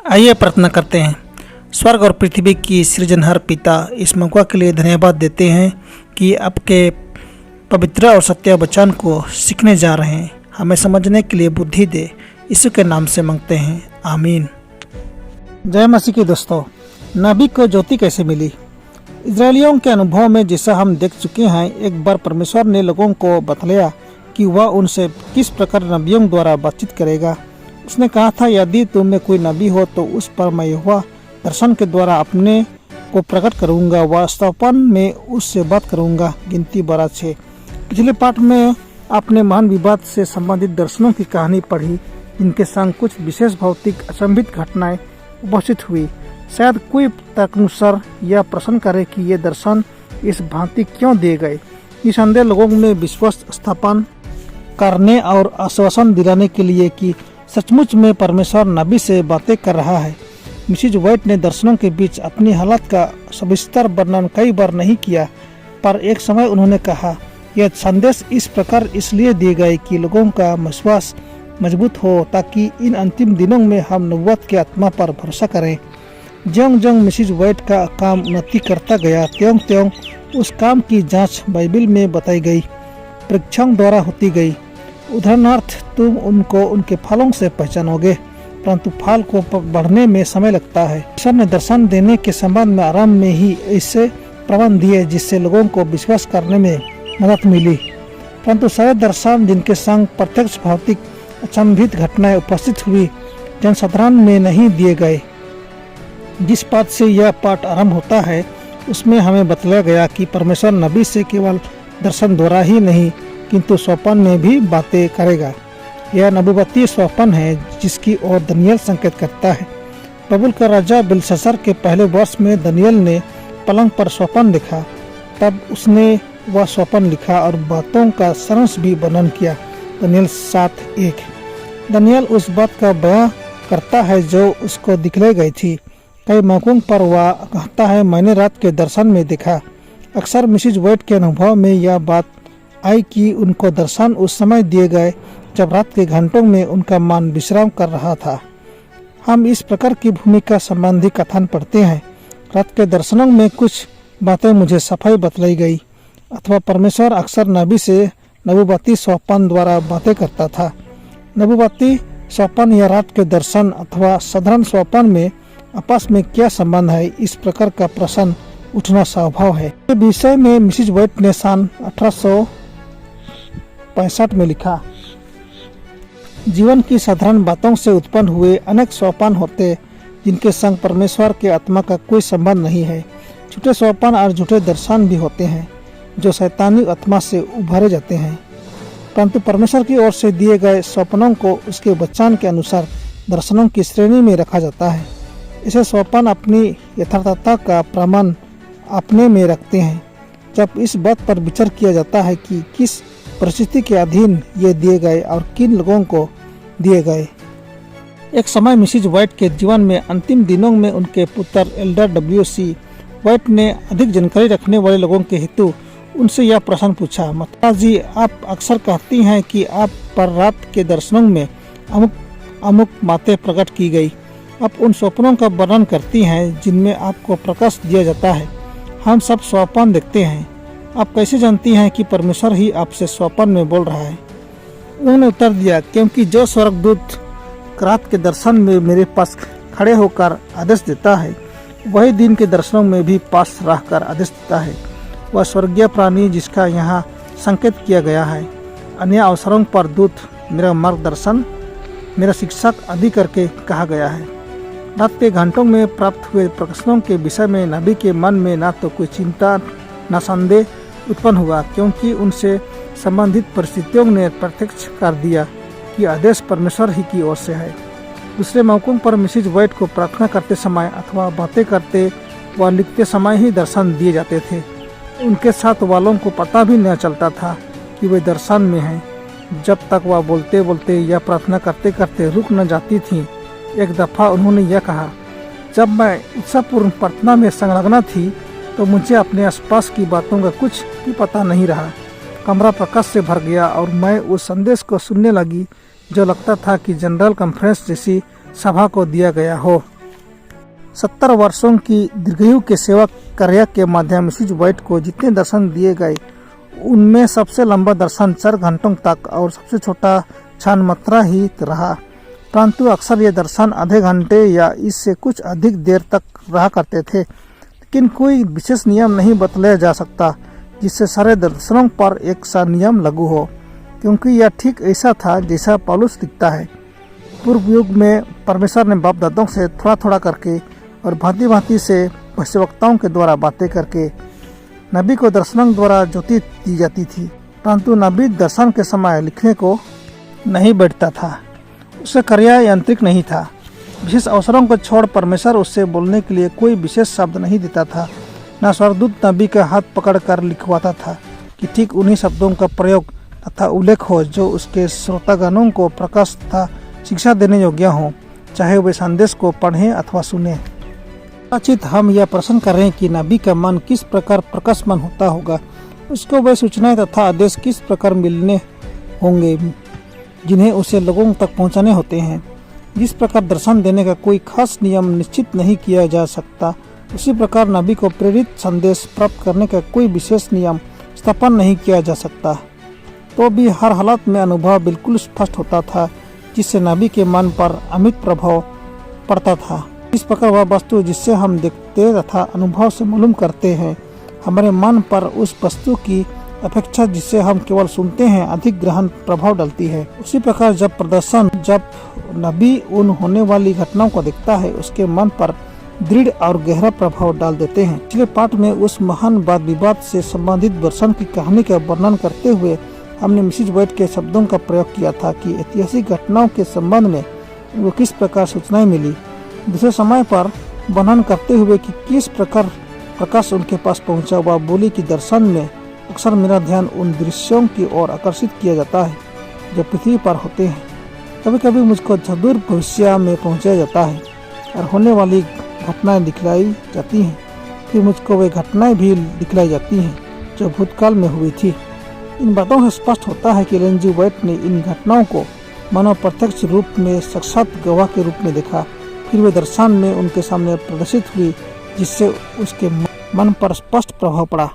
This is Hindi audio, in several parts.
आइए प्रार्थना करते हैं। स्वर्ग और पृथ्वी की सृजनहार पिता, इस मौका के लिए धन्यवाद देते हैं कि आपके पवित्र और सत्य वचन को सीखने जा रहे हैं। हमें समझने के लिए बुद्धि दे, यीशु के नाम से मांगते हैं, आमीन। जय मसीह के दोस्तों, नबी को ज्योति कैसे मिली? इजरायलियों के अनुभव में जैसा हम देख चुके हैं, एक बार परमेश्वर ने लोगों को बतलाया कि वह उनसे किस प्रकार नबियों द्वारा बातचीत करेगा। उसने कहा था, यदि तुम में कोई नबी हो तो उस पर मैं यहोवा दर्शन के द्वारा अपने को प्रकट करूंगा, वह स्वप्न में उससे बात करूंगा। गिनती 12:6। पिछले पाठ में आपने महान विवाद से संबंधित दर्शनों की कहानी पढ़ी, जिनके संग कुछ विशेष भौतिक अचंभित घटनाएं उपस्थित हुई। शायद कोई तर्कनुसार यह प्रश्न करे कि ये दर्शन इस भांति क्यों दिए गए। निसंदेह लोगों में विश्वास स्थापन करने और आश्वासन दिलाने के लिए कि सचमुच में परमेश्वर नबी से बातें कर रहा है। मिसेज व्हाइट ने दर्शनों के बीच अपनी हालत का सविस्तर वर्णन कई बार नहीं किया, पर एक समय उन्होंने कहा, यह संदेश इस प्रकार इसलिए दिए गए कि लोगों का विश्वास मजबूत हो, ताकि इन अंतिम दिनों में हम नबूवत के आत्मा पर भरोसा करें। ज्यों-ज्यों मिसेज व्हाइट का काम उन्नति करता गया, त्यों-त्यों उस काम की जांच बाइबल में बताई गई, परीक्षाओं द्वारा होती गई। उदाहरणार्थ, तुम उनको उनके फलों से पहचानोगे, परंतु फल को बढ़ने में समय लगता है। ईश्वर ने दर्शन देने के संबंध में आरंभ में ही ऐसे प्रबंध दिए जिससे लोगों को विश्वास करने में मदद मिली, परंतु सारे दर्शन जिनके संग प्रत्यक्ष भौतिक अचंभित घटनाएं उपस्थित हुई, जनसाधारण में नहीं दिए गए। जिस पाठ से यह पाठ आरंभ होता है, उसमें हमें बताया गया कि परमेश्वर नबी से केवल दर्शन द्वारा ही नहीं, किंतु स्वप्न में भी बातें करेगा। यह नबूवती स्वप्न है जिसकी ओर दानियेल संकेत करता है। बबुल का राजा बेलशस्सर के पहले वर्ष में दानियेल ने पलंग पर स्वप्न देखा। तब उसने वह स्वप्न लिखा और बातों का सारांश भी वर्णन किया। दानियेल 7:1। दानियेल उस बात का बयां करता है जो उसको दिखलाई गई थी। कई मौकों पर वह कहता है, मैंने रात के दर्शन में देखा। अक्सर मिसेज व्हाइट के अनुभव में यह बात आई कि उनको दर्शन उस समय दिए गए जब रात के घंटों में उनका मन विश्राम कर रहा था। हम इस प्रकार की भूमिका संबंधी कथन पढ़ते हैं, रात के दर्शनों में कुछ बातें मुझे सफाई बतलाई गई, अथवा परमेश्वर अक्सर नबी से नबूवती स्वप्न द्वारा बातें करता था। नबूवती स्वप्न या रात के दर्शन अथवा साधारण स्वप्न में आपस में क्या संबंध है, इस प्रकार का प्रश्न उठना स्वभाव है। इस विषय में मिसेज व्हाइट ने सन 1865 में लिखा, जीवन की साधारण बातों से उत्पन्न हुए अनेक स्वप्न होते जिनके संग परमेश्वर के आत्मा का कोई संबंध नहीं है। झूठे स्वप्न और झूठे दर्शन भी होते हैं जो शैतानी आत्मा से उभारे जाते हैं, परंतु परमेश्वर की ओर से दिए गए स्वप्नों को उसके वचन के अनुसार दर्शनों की श्रेणी में रखा जाता है। इसे स्वप्न अपनी यथार्थता का प्रमाण अपने में रखते हैं जब इस बात पर विचार किया जाता है कि किस परिस्थिति के अधीन ये दिए गए और किन लोगों को दिए गए। एक समय मिसेज व्हाइट के जीवन में अंतिम दिनों में उनके पुत्र एल्डर W.C. व्हाइट ने अधिक जानकारी रखने वाले लोगों के हेतु उनसे यह प्रश्न पूछा, माता जी, आप अक्सर कहती हैं कि आप पर रात के दर्शनों में अमुक बातें प्रकट की गई। आप उन स्वप्नों का वर्णन करती हैं जिनमें आपको प्रकाश दिया जाता है। हम सब स्वप्न देखते हैं। आप कैसे जानती हैं कि परमेश्वर ही आपसे स्वप्न में बोल रहा है? उन्होंने उत्तर दिया, क्योंकि जो स्वर्गदूत रात के दर्शन में मेरे पास खड़े होकर आदेश देता है, वही दिन के दर्शनों में भी पास रहकर आदेश देता है। वह स्वर्गीय प्राणी जिसका यहाँ संकेत किया गया है। अन्य अवसरों पर दूत, मेरा मार्गदर्शन, मेरा शिक्षक आदि करके कहा गया है। रात के घंटों में प्राप्त हुए प्रकाशनों के विषय में नबी के मन में न तो कोई चिंता न संदेह उत्पन्न हुआ, क्योंकि उनसे संबंधित परिस्थितियों ने प्रत्यक्ष कर दिया कि आदेश परमेश्वर ही की ओर से है। दूसरे मौकों पर मिसेज व्हाइट को प्रार्थना करते समय अथवा बातें करते व लिखते समय ही दर्शन दिए जाते थे। उनके साथ वालों को पता भी न चलता था कि वे दर्शन में हैं, जब तक वह बोलते बोलते या प्रार्थना करते करते रुक न जाती थी। एक दफ़ा उन्होंने यह कहा, जब मैं उत्साहपूर्ण प्रार्थना में संलग्न थी तो मुझे अपने आसपास की बातों का कुछ भी पता नहीं रहा। कमरा प्रकाश से भर गया और मैं उस संदेश को सुनने लगी जो लगता था कि जनरल कॉन्फ्रेंस जैसी सभा को दिया गया हो। 70 वर्षों की दीर्घायु के सेवा कार्य के माध्यम मिसेज व्हाइट को जितने दर्शन दिए गए उनमें सबसे लंबा दर्शन 4 घंटों तक और सबसे छोटा क्षण मात्रा ही रहा, परंतु अक्सर ये दर्शन आधे घंटे या इससे कुछ अधिक देर तक रहा करते थे। लेकिन कोई विशेष नियम नहीं बतलाया जा सकता जिससे सारे दर्शनों पर एक सा नियम लागू हो, क्योंकि यह ठीक ऐसा था जैसा पौलुस लिखता है। पूर्व युग में परमेश्वर ने बाप दादों से थोड़ा थोड़ा करके और भांति भांति से भविष्यवक्ताओं के द्वारा बातें करके नबी को दर्शनों द्वारा ज्योति दी जाती थी, परंतु नबी दर्शन के समय लिखने को नहीं बैठता था। उसका कार्य यांत्रिक नहीं था। विशेष अवसरों को छोड़ परमेश्वर उससे बोलने के लिए कोई विशेष शब्द नहीं देता था। न स्वर्गदूत नबी का हाथ पकड़कर लिखवाता था कि ठीक उन्हीं शब्दों का प्रयोग तथा उल्लेख हो जो उसके श्रोतागणों को प्रकाश तथा शिक्षा देने योग्य हों, चाहे वे संदेश को पढ़ें अथवा सुने। कदाचित हम यह प्रश्न करें कि नबी का मन किस प्रकार प्रकाशमान होता होगा, उसको वे सूचनाएं तथा आदेश किस प्रकार मिलने होंगे जिन्हें उसे लोगों तक पहुंचाने होते हैं। जिस प्रकार दर्शन देने का कोई खास नियम निश्चित नहीं किया जा सकता, उसी प्रकार नबी को प्रेरित संदेश प्राप्त करने का कोई विशेष नियम स्थापन नहीं किया जा सकता। तो भी हर हालत में अनुभव बिल्कुल स्पष्ट होता था, जिससे नबी के मन पर अमित प्रभाव पड़ता था। इस प्रकार वह वस्तु जिससे हम देखते तथा अनुभव से मालूम करते हैं, हमारे मन पर उस वस्तु की अपेक्षा जिससे हम केवल सुनते हैं अधिक गहन प्रभाव डालती है। उसी प्रकार जब नबी उन होने वाली घटनाओं को देखता है, उसके मन पर दृढ़ और गहरा प्रभाव डाल देते हैं। पिछले पाठ में उस महान वाद विवाद से संबंधित दर्शन की कहानी का वर्णन करते हुए हमने मिसेज व्हाइट के शब्दों का प्रयोग किया था कि ऐतिहासिक घटनाओं के संबंध में वो किस प्रकार सूचनाएं मिली। दूसरे समय पर वर्णन करते हुए कि किस प्रकार प्रकाश उनके पास पहुंचा, वह बोली कि दर्शन में अक्सर मेरा ध्यान उन दृश्यों की ओर आकर्षित किया जाता है जो पृथ्वी पर होते हैं। कभी कभी मुझको सुदूर भविष्य में पहुंचाया जाता है और होने वाली घटनाएं दिखलाई जाती हैं, फिर मुझको वे घटनाएं भी दिखलाई जाती हैं जो भूतकाल में हुई थी। इन बातों से स्पष्ट होता है कि एलेन जी व्हाइट ने इन घटनाओं को मानव प्रत्यक्ष रूप में साक्षात गवाह के रूप में देखा, फिर वे दर्शन में उनके सामने प्रदर्शित हुई, जिससे उसके मन पर स्पष्ट प्रभाव पड़ा।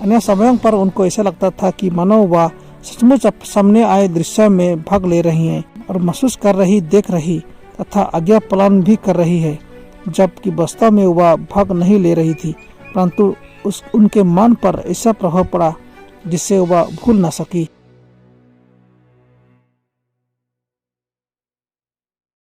अन्य समयों पर उनको ऐसा लगता था कि मानो वह सचमुच सामने आए दृश्य में भाग ले रही हैं और महसूस कर रही, देख रही तथा आज्ञा पालन भी कर रही है, जबकि वास्तव में वह भाग नहीं ले रही थी, परंतु उनके मन पर ऐसा प्रभाव पड़ा जिससे वह भूल न सकी।